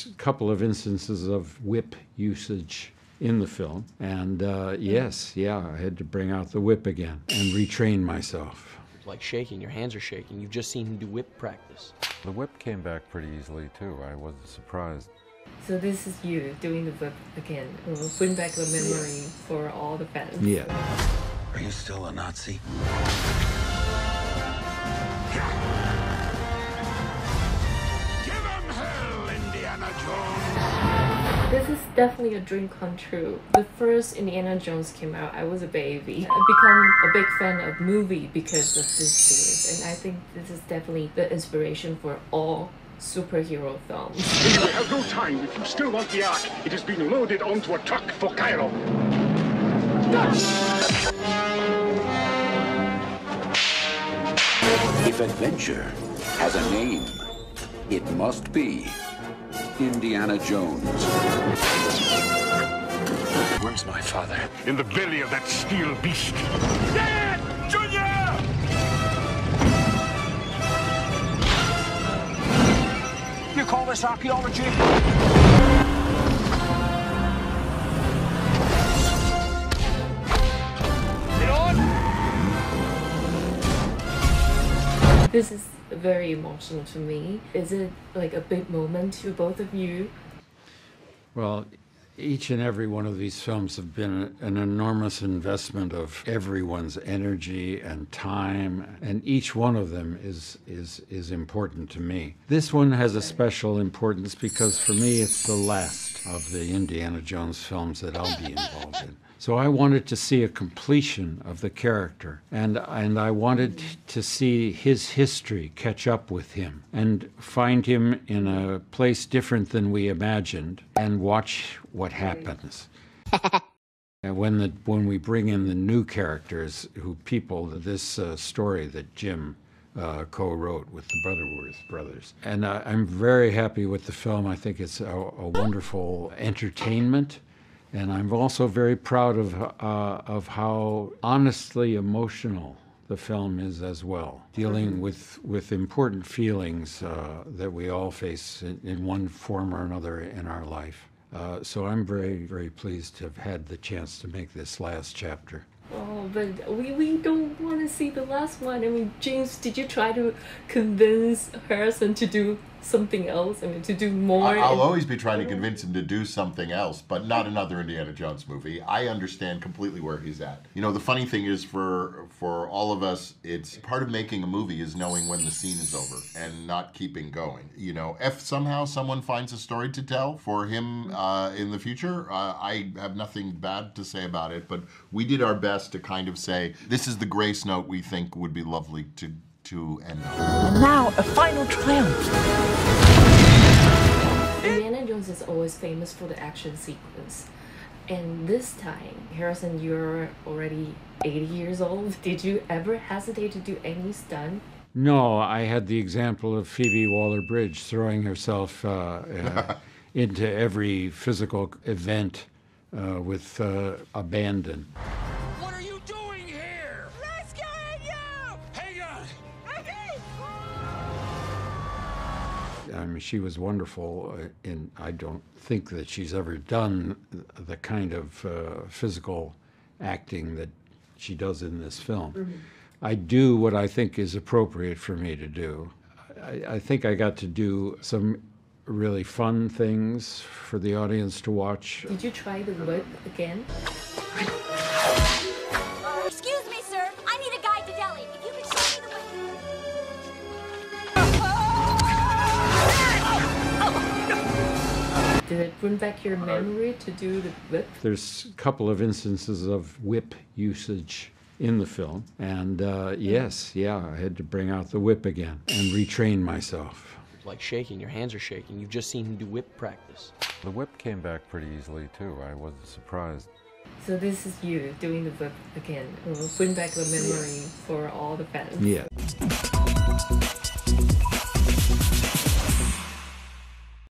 There's a couple of instances of whip usage in the film, and yes, I had to bring out the whip again and retrain myself. It's like shaking, your hands are shaking. You've just seen him do whip practice. The whip came back pretty easily too. I wasn't surprised. So this is you doing the whip again. We'll bring back the memory for all the fans. Yeah. Are you still a Nazi? Give him hell, Indiana Jones! This is definitely a dream come true. The first Indiana Jones came out, I was a baby. I become a big fan of movie because of this series, and I think this is definitely the inspiration for all superhero films. We have no time. If you still want the Ark, it has been loaded onto a truck for Cairo. If adventure has a name, it must be Indiana Jones. Where's my father? In the belly of that steel beast. Dad! Junior! You call this archaeology? This is very emotional to me. Is it like a big moment to both of you? Well, each and every one of these films have been an enormous investment of everyone's energy and time, and each one of them is important to me. This one has a special importance because for me it's the last of the Indiana Jones films that I'll be involved in. So I wanted to see a completion of the character, and I wanted to see his history catch up with him and find him in a place different than we imagined and watch what happens. And when we bring in the new characters, this story that Jim co-wrote with the Butterworth brothers. And I'm very happy with the film. I think it's a wonderful entertainment. And I'm also very proud of how honestly emotional the film is as well, dealing with important feelings that we all face in one form or another in our life. So I'm very, very pleased to have had the chance to make this last chapter. Oh, but we don't want to see the last one. I mean, James, did you try to convince Harrison to do something else? I mean, to do more? I'll always be trying to convince him to do something else, but not another Indiana Jones movie. I understand completely where he's at. You know, the funny thing is for all of us, it's part of making a movie is knowing when the scene is over and not keeping going. You know, if somehow someone finds a story to tell for him in the future, I have nothing bad to say about it, but we did our best to kind of say, this is the grace note we think would be lovely to end on. And now, a final triumph. Indiana Jones is always famous for the action sequence. And this time, Harrison, you're already 80 years old. Did you ever hesitate to do any stunt? No, I had the example of Phoebe Waller-Bridge throwing herself into every physical event with abandon. What are you doing here? Rescuing you! Hang on! I mean, she was wonderful, and I don't think that she's ever done the kind of physical acting that she does in this film. Mm-hmm. I do what I think is appropriate for me to do. I think I got to do some really fun things for the audience to watch. Did you try the whip again? Excuse me, sir. I need a guide to Delhi. If you could show me the way. Did it bring back your memory to do the whip? There's a couple of instances of whip usage in the film, and yes, I had to bring out the whip again and retrain myself. It's like shaking, your hands are shaking. You've just seen him do whip practice. The whip came back pretty easily too. I wasn't surprised. So this is you doing the whip again. We'll bring back the memory for all the fans. Yeah.